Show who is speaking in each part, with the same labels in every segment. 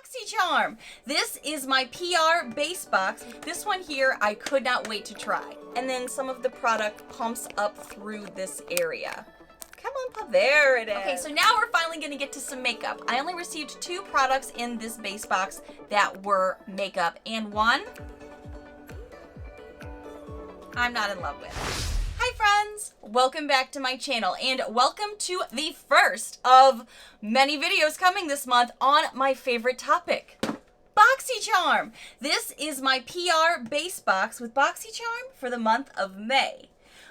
Speaker 1: BoxyCharm. This is my PR base box. This one here, I could not wait to try. And then some of the product pumps up through this area. Come on, pop. There it is. Okay, so now we're finally gonna get to some makeup. I only received 2 products in this base box that were makeup, and one I'm not in love with. Hi friends, welcome back to my channel and welcome to the first of many videos coming this month on my favorite topic, BoxyCharm. This is my PR base box with BoxyCharm for the month of May.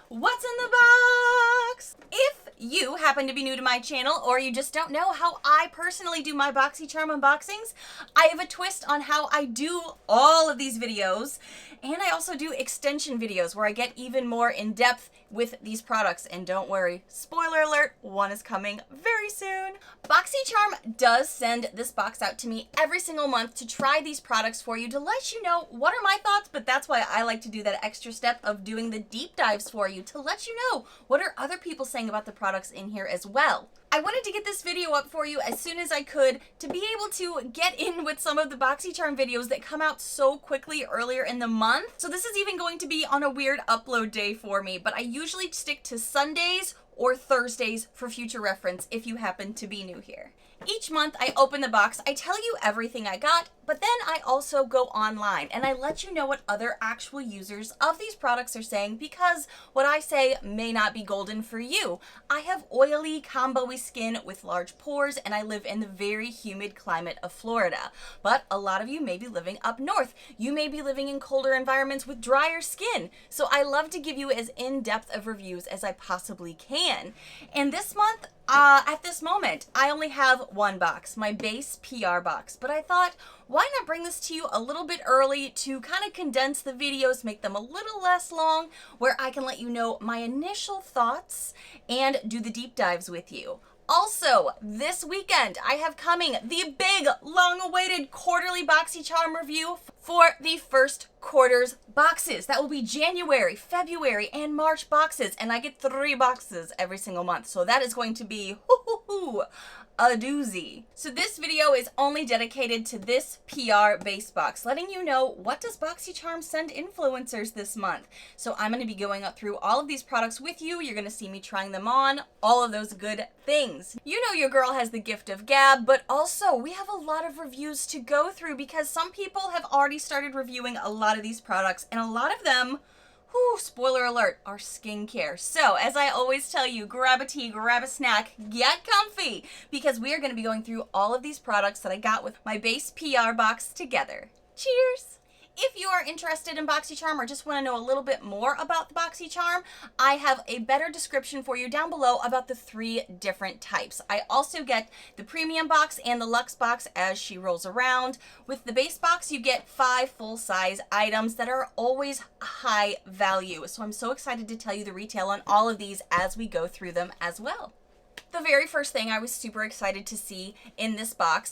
Speaker 1: What's in the box? If you happen to be new to my channel or you just don't know how I personally do my BoxyCharm unboxings, I have a twist on how I do all of these videos, and I also do extension videos where I get even more in depth with these products. And don't worry, spoiler alert, one is coming very soon. BoxyCharm does send this box out to me every single month to try these products for you, to let you know what are my thoughts, but that's why I like to do that extra step of doing the deep dives for you, to let you know what are other people saying about the products in here as well. I wanted to get this video up for you as soon as I could to be able to get in with some of the BoxyCharm videos that come out so quickly earlier in the month. So this is even going to be on a weird upload day for me, but I usually stick to Sundays or Thursdays for future reference if you happen to be new here. Each month I open the box, I tell you everything I got, but then I also go online and I let you know what other actual users of these products are saying, because what I say may not be golden for you. I have oily, combo-y skin with large pores, and I live in the very humid climate of Florida. But a lot of you may be living up north. You may be living in colder environments with drier skin. So I love to give you as in-depth of reviews as I possibly can. And this month, at this moment, I only have one box, my base PR box, but I thought, why not bring this to you a little bit early to kind of condense the videos, make them a little less long, where I can let you know my initial thoughts and do the deep dives with you. Also, this weekend, I have coming the big, long-awaited quarterly BoxyCharm review for the first quarter's boxes. That will be January, February, and March boxes, and I get 3 boxes every single month, so that is going to be a doozy. So this video is only dedicated to this PR base box, letting you know what does BoxyCharm send influencers this month. So I'm going to be going up through all of these products with you. You're going to see me trying them on, all of those good things. You know your girl has the gift of gab, but also we have a lot of reviews to go through because some people have already started reviewing a lot of these products, and a lot of them, spoiler alert, are skincare. So, as I always tell you, grab a tea, grab a snack, get comfy, because we are going to be going through all of these products that I got with my base PR box together. Cheers! If you are interested in BoxyCharm or just want to know a little bit more about the BoxyCharm, I have a better description for you down below about the 3 different types. I also get the premium box and the luxe box as she rolls around. With the base box, you get 5 full-size items that are always high value. So I'm so excited to tell you the retail on all of these as we go through them as well. The very first thing I was super excited to see in this box,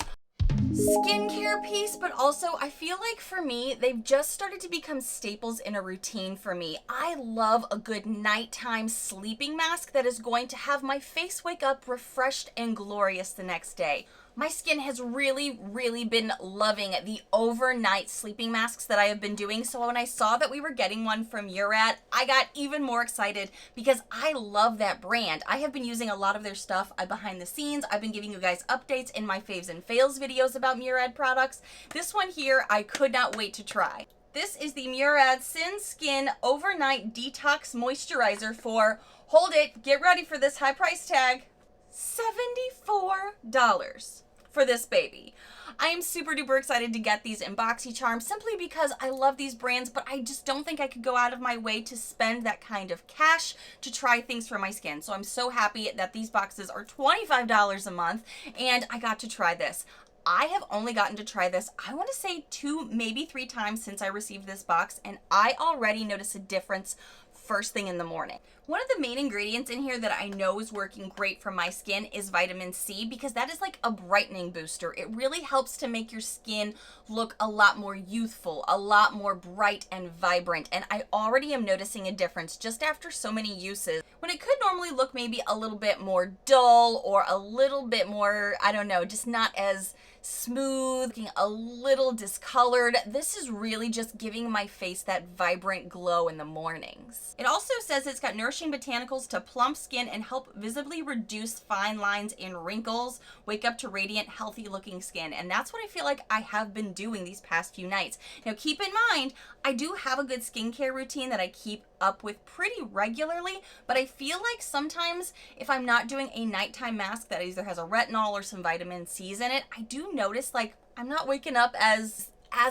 Speaker 1: skincare piece, but also I feel like for me, they've just started to become staples in a routine for me. I love a good nighttime sleeping mask that is going to have my face wake up refreshed and glorious the next day. My skin has really been loving the overnight sleeping masks that I have been doing. So when I saw that we were getting one from Murad, I got even more excited because I love that brand. I have been using a lot of their stuff behind the scenes. I've been giving you guys updates in my faves and fails videos about Murad products. This one here, I could not wait to try. This is the Murad Sin Skin Overnight Detox Moisturizer for, hold it, get ready for this high price tag, $74 for this baby. I am super duper excited to get these in BoxyCharm simply because I love these brands, but I just don't think I could go out of my way to spend that kind of cash to try things for my skin. So I'm so happy that these boxes are $25 a month and I got to try this. I have only gotten to try this, I want to say 2, maybe 3 times since I received this box, and I already notice a difference first thing in the morning. One of the main ingredients in here that I know is working great for my skin is vitamin C, because that is like a brightening booster. It really helps to make your skin look a lot more youthful, a lot more bright and vibrant, and I already am noticing a difference just after so many uses. When it could normally look maybe a little bit more dull or a little bit more, I don't know, just not as smooth, looking a little discolored. This is really just giving my face that vibrant glow in the mornings. It also says it's got nourishing botanicals to plump skin and help visibly reduce fine lines and wrinkles, wake up to radiant, healthy looking skin. And that's what I feel like I have been doing these past few nights. Now keep in mind, I do have a good skincare routine that I keep up with pretty regularly, but I feel like sometimes if I'm not doing a nighttime mask that either has a retinol or some vitamin C's in it, I do notice like I'm not waking up as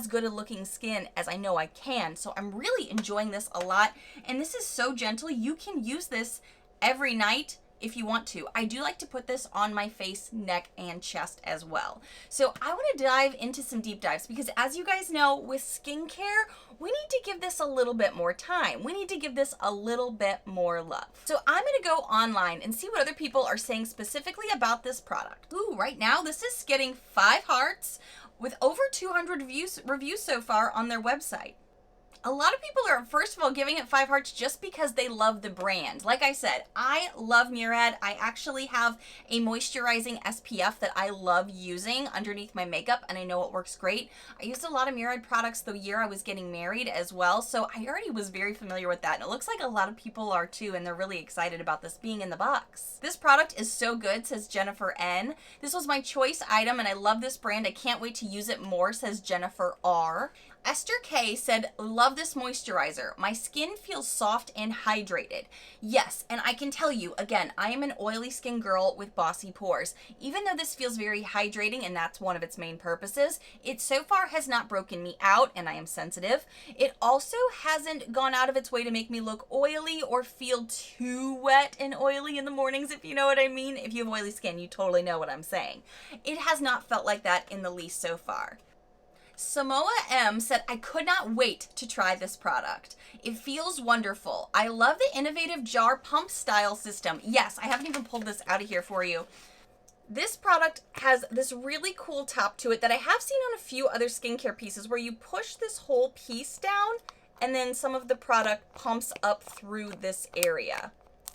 Speaker 1: good a looking skin as I know I can. So I'm really enjoying this a lot, and this is so gentle. You can use this every night if you want to. I do like to put this on my face, neck, and chest as well. So I want to dive into some deep dives because as you guys know, with skincare, we need to give this a little bit more time. We need to give this a little bit more love. So I'm going to go online and see what other people are saying specifically about this product. Ooh, right now this is getting 5 hearts with over 200 reviews so far on their website. A lot of people are, first of all, giving it 5 hearts just because they love the brand. Like I said, I love Murad. I actually have a moisturizing SPF that I love using underneath my makeup, and I know it works great. I used a lot of Murad products the year I was getting married as well, so I already was very familiar with that, and it looks like a lot of people are too, and they're really excited about this being in the box. This product is so good, says Jennifer N. This was my choice item, and I love this brand. I can't wait to use it more, says Jennifer R. Esther K said, love this moisturizer. My skin feels soft and hydrated. Yes, and I can tell you, again, I am an oily skin girl with bossy pores. Even though this feels very hydrating, and that's one of its main purposes, it so far has not broken me out, and I am sensitive. It also hasn't gone out of its way to make me look oily or feel too wet and oily in the mornings, if you know what I mean. If you have oily skin, you totally know what I'm saying. It has not felt like that in the least so far. Samoa M said, I could not wait to try this product. It feels wonderful. I love the innovative jar pump style system. Yes, I haven't even pulled this out of here for you. This product has this really cool top to it that I have seen on a few other skincare pieces where you push this whole piece down and then some of the product pumps up through this area.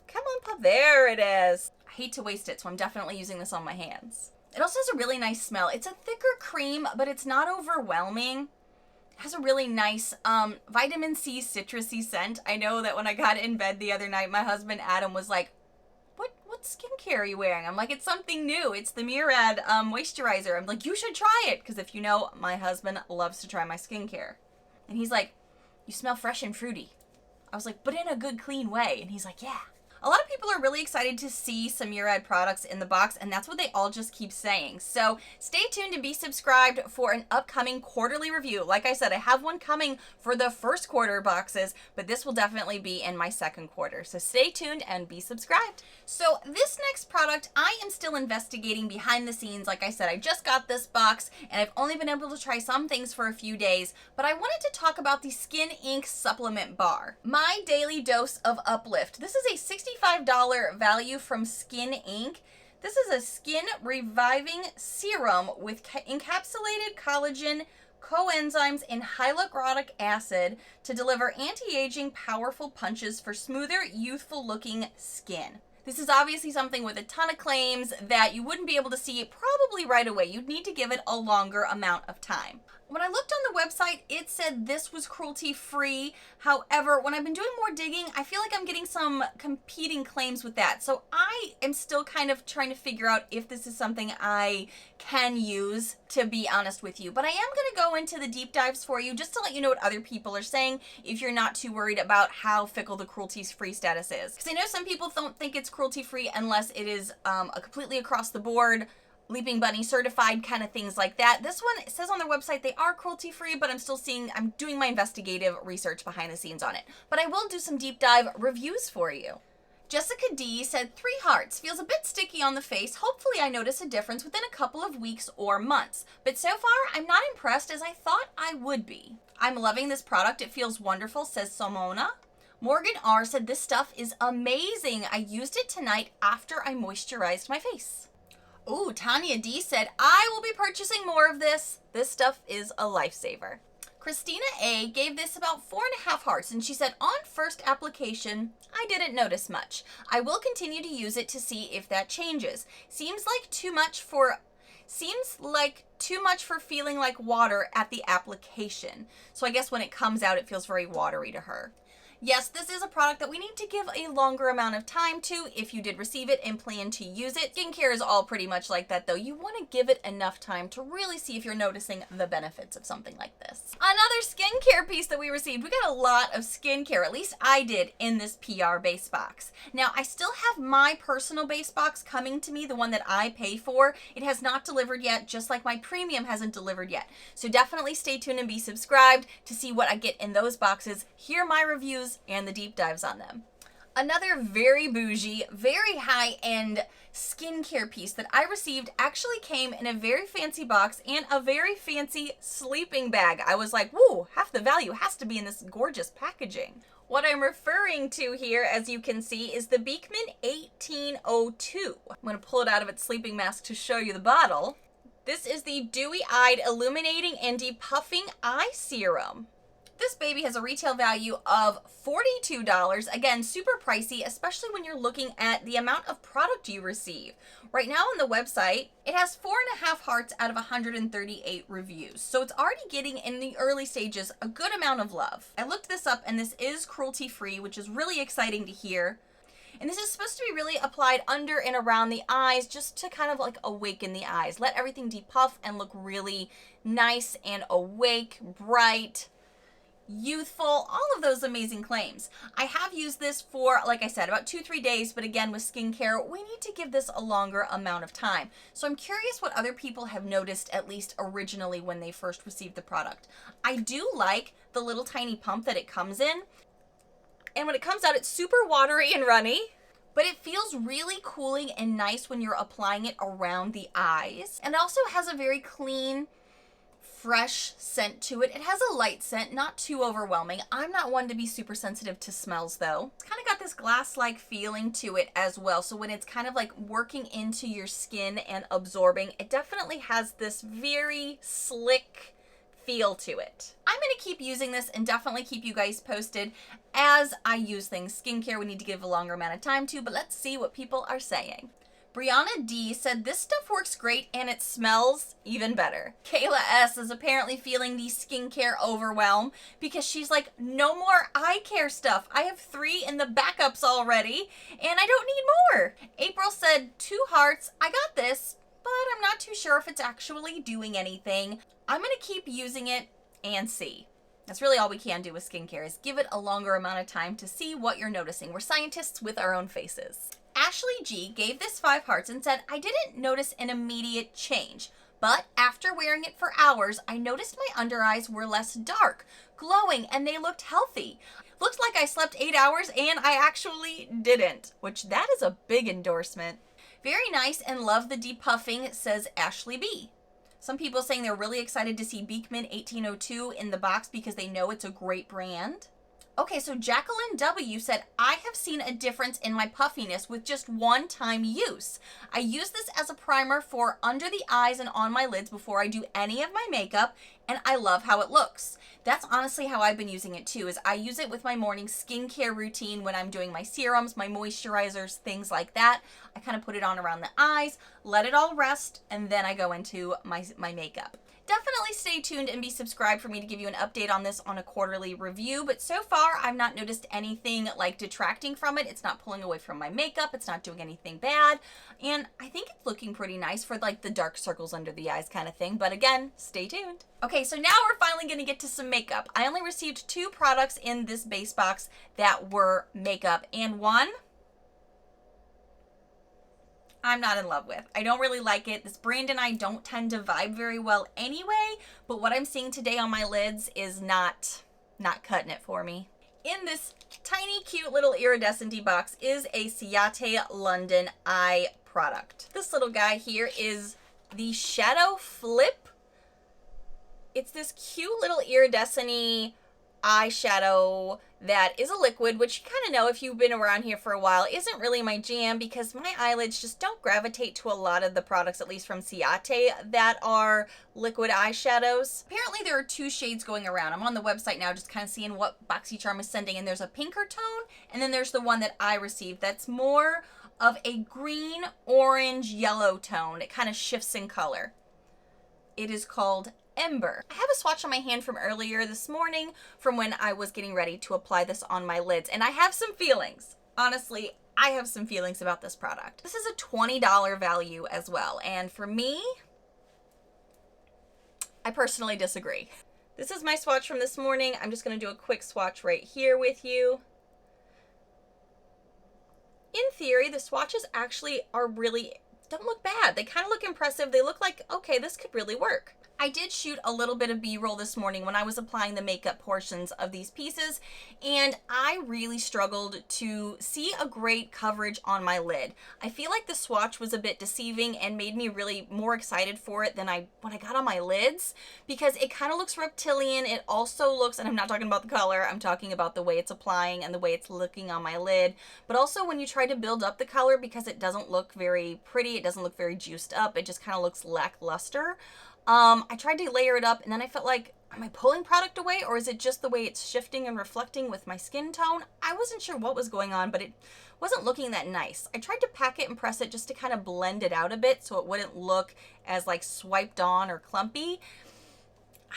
Speaker 1: Come on, Pop. There it is. I hate to waste it, so I'm definitely using this on my hands. It also has a really nice smell. It's a thicker cream, but it's not overwhelming. It has a really nice vitamin C citrusy scent. I know that when I got in bed the other night, my husband Adam was like, what skincare are you wearing? I'm like, it's something new. It's the Murad moisturizer. I'm like, you should try it. Because if you know, my husband loves to try my skincare. And he's like, you smell fresh and fruity. I was like, but in a good, clean way. And he's like, yeah. A lot of people are really excited to see some Murad products in the box, and that's what they all just keep saying. So stay tuned and be subscribed for an upcoming quarterly review. Like I said, I have one coming for the first quarter boxes, but this will definitely be in my second quarter. So stay tuned and be subscribed. So this next product, I am still investigating behind the scenes. Like I said, I just got this box, and I've only been able to try some things for a few days, but I wanted to talk about the Skin Inc. supplement bar. My daily dose of uplift. This is a $65 value from Skin Inc. This is a skin reviving serum with encapsulated collagen, coenzymes, and hyaluronic acid to deliver anti-aging powerful punches for smoother, youthful looking skin. This is obviously something with a ton of claims that you wouldn't be able to see probably right away. You'd need to give it a longer amount of time. When I looked on the website, it said this was cruelty-free. However, when I've been doing more digging, I feel like I'm getting some competing claims with that. So I am still kind of trying to figure out if this is something I can use, to be honest with you. But I am going to go into the deep dives for you just to let you know what other people are saying if you're not too worried about how fickle the cruelty-free status is. Because I know some people don't think it's cruelty-free unless it is a completely across the board Leaping Bunny certified kind of things like that. This one, it says on their website they are cruelty free, but I'm doing my investigative research behind the scenes on it. But I will do some deep dive reviews for you. Jessica D said 3 hearts, feels a bit sticky on the face. Hopefully I notice a difference within a couple of weeks or months. But so far I'm not impressed as I thought I would be. I'm loving this product. It feels wonderful, says Somona. Morgan R said this stuff is amazing. I used it tonight after I moisturized my face. Ooh, Tanya D said, I will be purchasing more of this. This stuff is a lifesaver. Christina A gave this about 4.5 hearts, and she said, on first application, I didn't notice much. I will continue to use it to see if that changes. Seems like too much for Seems like too much for feeling like water at the application. So I guess when it comes out, it feels very watery to her. Yes, this is a product that we need to give a longer amount of time to if you did receive it and plan to use it. Skincare is all pretty much like that though. You want to give it enough time to really see if you're noticing the benefits of something like this. Another skincare piece that we received. We got a lot of skincare, at least I did, in this PR base box. Now, I still have my personal base box coming to me, the one that I pay for. It has not delivered yet, just like my premium hasn't delivered yet. So definitely stay tuned and be subscribed to see what I get in those boxes, hear my reviews, and the deep dives on them. Another very bougie, very high-end skincare piece that I received actually came in a very fancy box and a very fancy sleeping bag. I was like, whoa, half the value has to be in this gorgeous packaging. What I'm referring to here, as you can see, is the Beekman 1802. I'm going to pull it out of its sleeping mask to show you the bottle. This is the Dewy Eyed Illuminating and Depuffing Eye Serum. This baby has a retail value of $42. Again, super pricey, especially when you're looking at the amount of product you receive. Right now on the website, it has 4.5 hearts out of 138 reviews. So it's already getting, in the early stages, a good amount of love. I looked this up and this is cruelty-free, which is really exciting to hear. And this is supposed to be really applied under and around the eyes, just to kind of like awaken the eyes. Let everything depuff and look really nice and awake, bright, youthful, all of those amazing claims. I have used this for, like I said, about 2-3 days, but again, with skincare, we need to give this a longer amount of time. So I'm curious what other people have noticed, at least originally when they first received the product. I do like the little tiny pump that it comes in, and when it comes out, it's super watery and runny, but it feels really cooling and nice when you're applying it around the eyes. And it also has a very clean, fresh scent to it. It has a light scent, not too overwhelming. I'm not one to be super sensitive to smells though. It's kind of got this glass-like feeling to it as well. So when it's kind of like working into your skin and absorbing, it definitely has this very slick feel to it. I'm going to keep using this and definitely keep you guys posted as I use things. Skincare we need to give a longer amount of time to, but let's see what people are saying. Brianna D said this stuff works great and it smells even better. Kayla S is apparently feeling the skincare overwhelm because she's like, no more eye care stuff. I have 3 in the backups already and I don't need more. April said 2 hearts. I got this, but I'm not too sure if it's actually doing anything. I'm going to keep using it and see. That's really all we can do with skincare, is give it a longer amount of time to see what you're noticing. We're scientists with our own faces. Ashley G gave this 5 hearts and said, I didn't notice an immediate change, but after wearing it for hours, I noticed my under eyes were less dark, glowing, and they looked healthy. Looked like I slept 8 hours and I actually didn't, which that is a big endorsement. Very nice and love the depuffing, says Ashley B. Some people saying they're really excited to see Beekman 1802 in the box because they know it's a great brand. Okay, so Jacqueline W said, I have seen a difference in my puffiness with just one-time use. I use this as a primer for under the eyes and on my lids before I do any of my makeup, and I love how it looks. That's honestly how I've been using it too, is I use it with my morning skincare routine when I'm doing my serums, my moisturizers, things like that. I kind of put it on around the eyes, let it all rest, and then I go into my makeup. Definitely stay tuned and be subscribed for me to give you an update on this on a quarterly review, but so far I've not noticed anything like detracting from it. It's not pulling away from my makeup, it's not doing anything bad, and I think it's looking pretty nice for like the dark circles under the eyes kind of thing, but again, stay tuned. Okay, so now we're finally going to get to some makeup. I only received 2 products in this base box that were makeup, and one I'm not in love with. I don't really like it. This brand and I don't tend to vibe very well anyway, but what I'm seeing today on my lids is not cutting it for me. In this tiny cute little iridescent box is a Ciate London eye product. This little guy here is the Shadow Flip. It's this cute little iridescent eyeshadow that is a liquid, which you kind of know if you've been around here for a while isn't really my jam because my eyelids just don't gravitate to a lot of the products, at least from Ciate, that are liquid eyeshadows. Apparently there are 2 shades going around. I'm on the website now just kind of seeing what BoxyCharm is sending, and there's a pinker tone and then there's the one that I received that's more of a green, orange, yellow tone. It kind of shifts in color. It is called Ember. I have a swatch on my hand from earlier this morning from when I was getting ready to apply this on my lids, and I have some feelings. Honestly, I have some feelings about this product. This is a $20 value as well, and for me, I personally disagree. This is my swatch from this morning. I'm just gonna do a quick swatch right here with you. In theory, the swatches actually don't look bad. They kind of look impressive. They look like, okay, this could really work. I did shoot a little bit of B-roll this morning when I was applying the makeup portions of these pieces, and I really struggled to see a great coverage on my lid. I feel like the swatch was a bit deceiving and made me really more excited for it than when I got on my lids, because it kind of looks reptilian. It also looks, and I'm not talking about the color, I'm talking about the way it's applying and the way it's looking on my lid, but also when you try to build up the color, because it doesn't look very pretty, it doesn't look very juiced up, it just kind of looks lackluster. I tried to layer it up, and then I felt like, am I pulling product away, or is it just the way it's shifting and reflecting with my skin tone? I wasn't sure what was going on, but it wasn't looking that nice. I tried to pack it and press it just to kind of blend it out a bit so it wouldn't look as like swiped on or clumpy.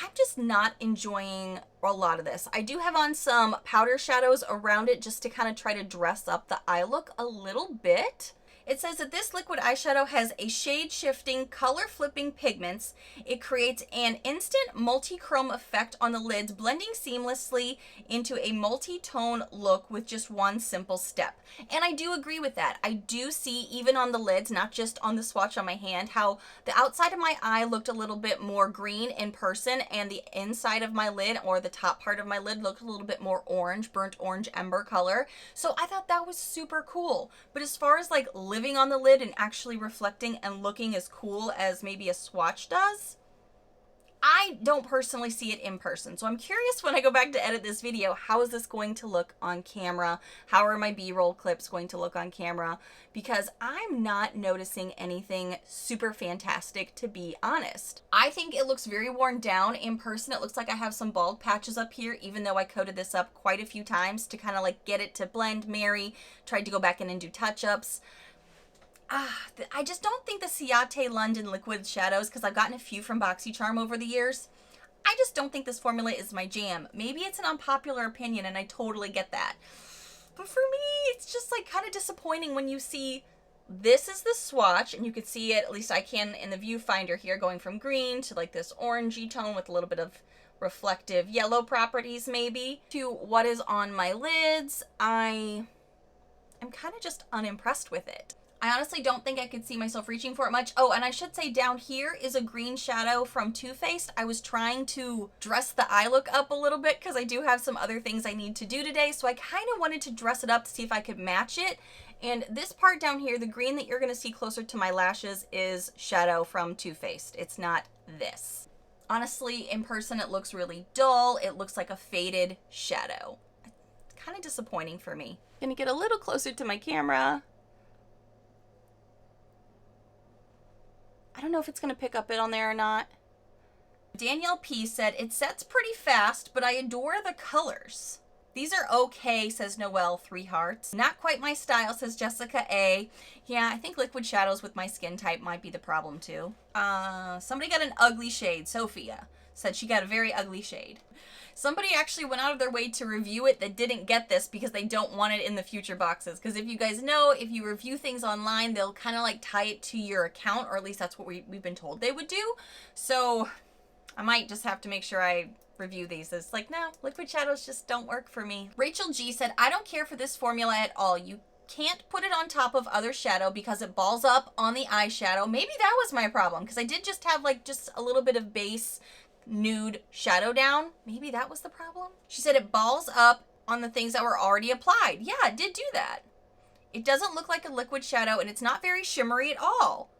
Speaker 1: I'm just not enjoying a lot of this. I do have on some powder shadows around it just to kind of try to dress up the eye look a little bit. It says that this liquid eyeshadow has a shade-shifting, color-flipping pigments. It creates an instant multi-chrome effect on the lids, blending seamlessly into a multi-tone look with just one simple step. And I do agree with that. I do see, even on the lids, not just on the swatch on my hand, how the outside of my eye looked a little bit more green in person, and the inside of my lid, or the top part of my lid, looked a little bit more orange, burnt orange ember color. So I thought that was super cool. But as far as like living on the lid and actually reflecting and looking as cool as maybe a swatch does, I don't personally see it in person. So I'm curious when I go back to edit this video, how is this going to look on camera? How are my B-roll clips going to look on camera? Because I'm not noticing anything super fantastic, to be honest. I think it looks very worn down in person. It looks like I have some bald patches up here, even though I coated this up quite a few times to kind of like get it to blend, marry, tried to go back in and do touch-ups. I just don't think the Ciate London liquid shadows, because I've gotten a few from BoxyCharm over the years, I just don't think this formula is my jam. Maybe it's an unpopular opinion, and I totally get that. But for me, it's just like kind of disappointing when you see this is the swatch, and you can see it, at least I can in the viewfinder here, going from green to like this orangey tone with a little bit of reflective yellow properties maybe, to what is on my lids. I am kind of just unimpressed with it. I honestly don't think I could see myself reaching for it much. Oh, and I should say down here is a green shadow from Too Faced. I was trying to dress the eye look up a little bit because I do have some other things I need to do today. So I kind of wanted to dress it up to see if I could match it. And this part down here, the green that you're going to see closer to my lashes, is shadow from Too Faced. It's not this. Honestly, in person, it looks really dull. It looks like a faded shadow. It's kind of disappointing for me. Gonna get a little closer to my camera. I don't know if it's going to pick up it on there or not. Danielle P said, it sets pretty fast, but I adore the colors. These are okay, says Noelle, 3 hearts. Not quite my style, says Jessica A. Yeah, I think liquid shadows with my skin type might be the problem too. Somebody got an ugly shade. Sophia said she got a very ugly shade. Somebody actually went out of their way to review it that didn't get this because they don't want it in the future boxes. Because if you guys know, if you review things online, they'll kind of like tie it to your account, or at least that's what we've been told they would do. So I might just have to make sure I review these. It's like, no, liquid shadows just don't work for me. Rachel G said, I don't care for this formula at all. You can't put it on top of other shadow because it balls up on the eyeshadow. Maybe that was my problem, because I did just have like just a little bit of base nude shadow down. Maybe that was the problem. She said it balls up on the things that were already applied. Yeah, it did do that. It doesn't look like a liquid shadow, and it's not very shimmery at all.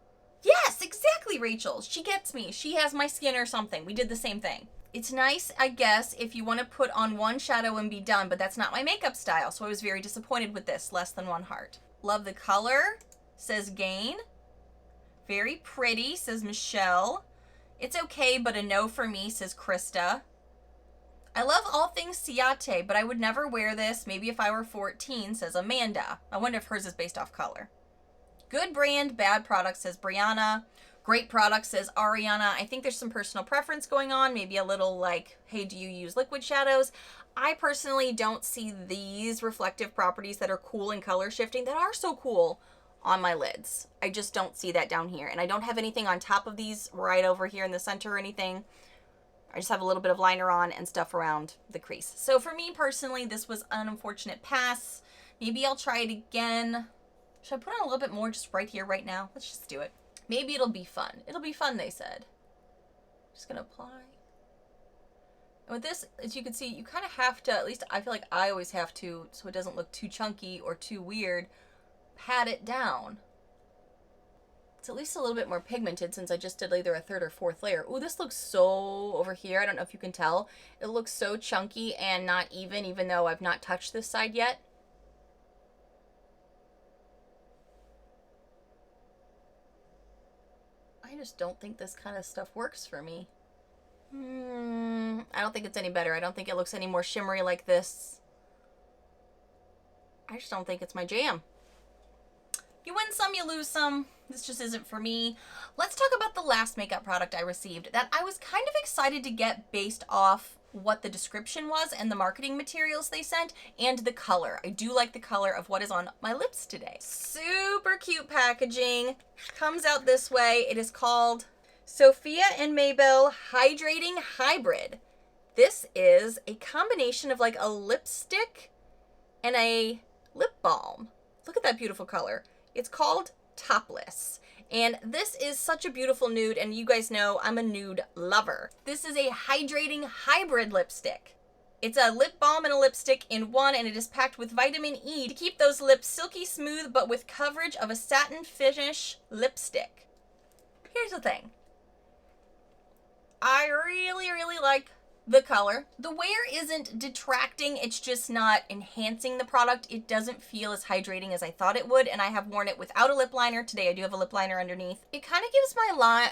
Speaker 1: Yes, exactly, Rachel. She gets me. She has my skin or something. We did the same thing. It's nice, I guess, if you want to put on one shadow and be done, but that's not my makeup style, so I was very disappointed with this. Less than 1 heart. Love the color, says Gain. Very pretty, says Michelle. It's okay, but a no for me, says Krista. I love all things Ciate, but I would never wear this. Maybe if I were 14, says Amanda. I wonder if hers is based off color. Good brand, bad product, says Brianna. Great product, says Ariana. I think there's some personal preference going on. Maybe a little like, hey, do you use liquid shadows? I personally don't see these reflective properties that are cool and color shifting that are so cool on my lids. I just don't see that down here. And I don't have anything on top of these right over here in the center or anything. I just have a little bit of liner on and stuff around the crease. So for me personally, this was an unfortunate pass. Maybe I'll try it again. Should I put on a little bit more just right here, right now? Let's just do it. Maybe it'll be fun. It'll be fun, they said. Just gonna apply. And with this, as you can see, you kind of have to, at least I feel like I always have to, so it doesn't look too chunky or too weird, pat it down. It's at least a little bit more pigmented since I just did either a third or fourth layer. Ooh, this looks so over here. I don't know if you can tell. It looks so chunky and not even though I've not touched this side yet. I just don't think this kind of stuff works for me. I don't think it's any better. I don't think it looks any more shimmery like this. I just don't think it's my jam. You win some, you lose some. This just isn't for me. Let's talk about the last makeup product I received that I was kind of excited to get based off what the description was and the marketing materials they sent and the color. I do like the color of what is on my lips today. Super cute packaging. Comes out this way. It is called Sophia and Maybell Hydrating Hybrid. This is a combination of like a lipstick and a lip balm. Look at that beautiful color. It's called Topless. And this is such a beautiful nude, and you guys know I'm a nude lover. This is a hydrating hybrid lipstick. It's a lip balm and a lipstick in one, and it is packed with vitamin E to keep those lips silky smooth, but with coverage of a satin finish lipstick. Here's the thing. I really like the color. The wear isn't detracting, it's just not enhancing the product. It doesn't feel as hydrating as I thought it would, and I have worn it without a lip liner. Today I do have a lip liner underneath. It kind of gives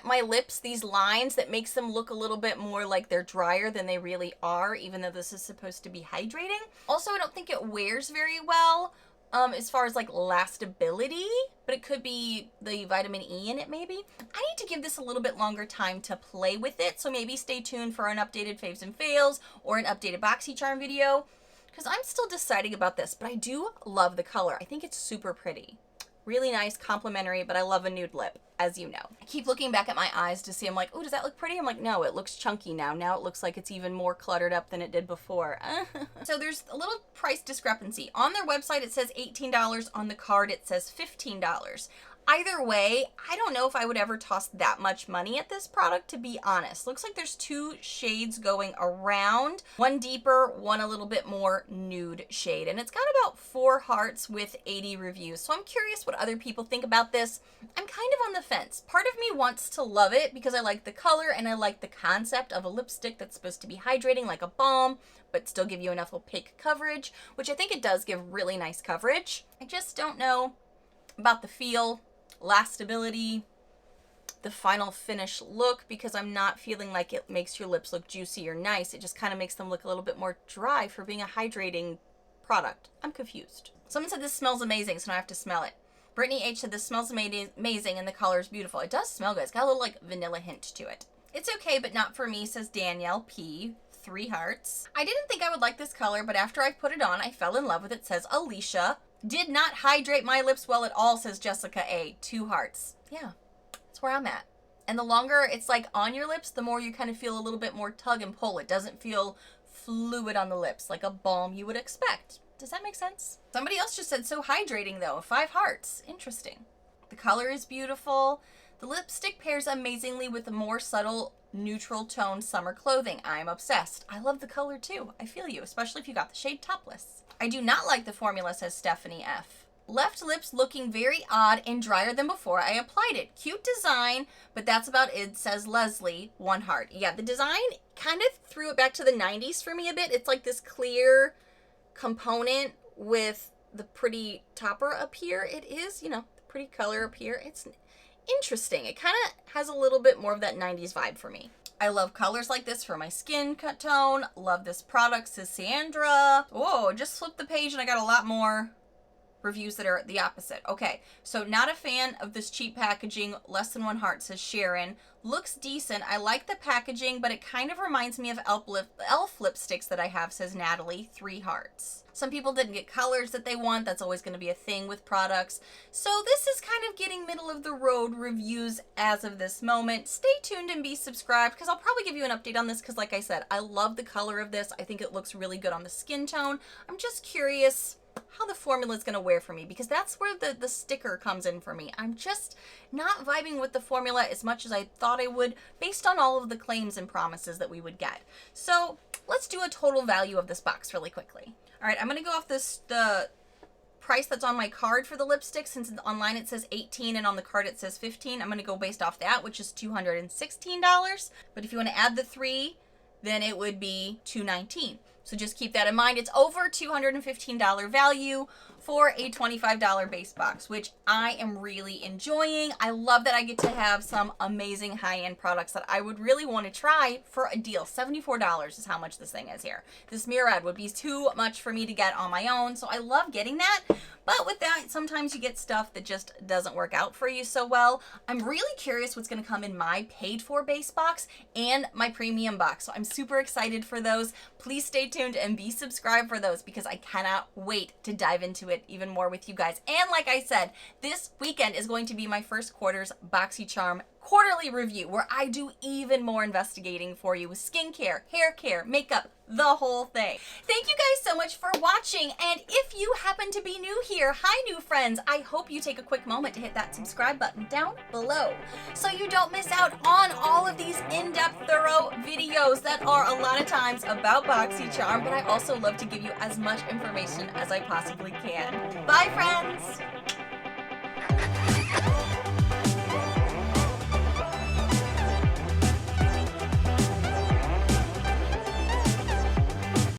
Speaker 1: my lips these lines that makes them look a little bit more like they're drier than they really are, even though this is supposed to be hydrating. Also, I don't think it wears very well as far as like lastability, but it could be the vitamin E in it maybe. I need to give this a little bit longer time to play with it, so maybe stay tuned for an updated faves and fails or an updated BoxyCharm video, because I'm still deciding about this, but I do love the color. I think it's super pretty. Really nice, complimentary, but I love a nude lip, as you know. I keep looking back at my eyes to see, I'm like, oh, does that look pretty? I'm like, no, it looks chunky now. Now it looks like it's even more cluttered up than it did before. So there's a little price discrepancy. On their website, it says $18. On the card, it says $15. Either way, I don't know if I would ever toss that much money at this product, to be honest. Looks like there's two shades going around. One deeper, one a little bit more nude shade. And it's got about 4 hearts with 80 reviews. So I'm curious what other people think about this. I'm kind of on the fence. Part of me wants to love it because I like the color and I like the concept of a lipstick that's supposed to be hydrating like a balm, but still give you enough opaque coverage, which I think it does give really nice coverage. I just don't know about the feel, lastability, the final finish look, because I'm not feeling like it makes your lips look juicy or nice. It just kind of makes them look a little bit more dry for being a hydrating product. I'm confused. Someone said this smells amazing, so now I have to smell it. Brittany H said this smells amazing and the color is beautiful. It does smell good. It's got a little like vanilla hint to it. It's okay, but not for me, says Danielle P. 3 hearts. I didn't think I would like this color, but after I put it on, I fell in love with it, says Alicia. Did not hydrate my lips well at all, says Jessica A. 2 hearts. Yeah, that's where I'm at. And the longer it's like on your lips, the more you kind of feel a little bit more tug and pull. It doesn't feel fluid on the lips like a balm you would expect. Does that make sense? Somebody else just said so hydrating though. 5 hearts. Interesting. The color is beautiful. The lipstick pairs amazingly with a more subtle neutral tone summer clothing. I'm obsessed. I love the color too. I feel you, especially if you got the shade Topless. I do not like the formula, says Stephanie F. Left lips looking very odd and drier than before I applied it. Cute design, but that's about it, says Leslie. 1 heart. Yeah, the design kind of threw it back to the 90s for me a bit. It's like this clear component with the pretty topper up here. It is, you know, the pretty color up here. It's interesting. It kind of has a little bit more of that 90s vibe for me. I love colors like this for my skin tone. Love this product, says Sandra. Whoa, just flipped the page and I got a lot more reviews that are the opposite. Okay, so not a fan of this cheap packaging. Less than 1 heart, says Sharon. Looks decent. I like the packaging, but it kind of reminds me of elf lipsticks that I have, says Natalie. 3 hearts. Some people didn't get colors that they want. That's always going to be a thing with products. So this is kind of getting middle of the road reviews as of this moment. Stay tuned and be subscribed, because I'll probably give you an update on this, because like I said, I love the color of this. I think it looks really good on the skin tone. I'm just curious how the formula is going to wear for me, because that's where the sticker comes in for me. I'm just not vibing with the formula as much as I thought I would, based on all of the claims and promises that we would get. So let's do a total value of this box really quickly. All right, I'm going to go off the price that's on my card for the lipstick, since online it says $18 and on the card it says $15. I'm going to go based off that, which is $216. But if you want to add the 3, then it would be $219. So just keep that in mind. It's over $215 value for a $25 base box, which I am really enjoying. I love that I get to have some amazing high-end products that I would really want to try for a deal. $74 is how much this thing is here. This Murad would be too much for me to get on my own, so I love getting that. But with that, sometimes you get stuff that just doesn't work out for you so well. I'm really curious what's going to come in my paid-for base box and my premium box, so I'm super excited for those. Please stay tuned and be subscribed for those, because I cannot wait to dive into it even more with you guys. And like I said, this weekend is going to be my first quarter's BoxyCharm quarterly review, where I do even more investigating for you with skincare, hair care, makeup, the whole thing. Thank you guys so much for watching, and if you happen to be new here, hi new friends, I hope you take a quick moment to hit that subscribe button down below so you don't miss out on all of these in-depth, thorough videos that are a lot of times about BoxyCharm, but I also love to give you as much information as I possibly can. Bye friends!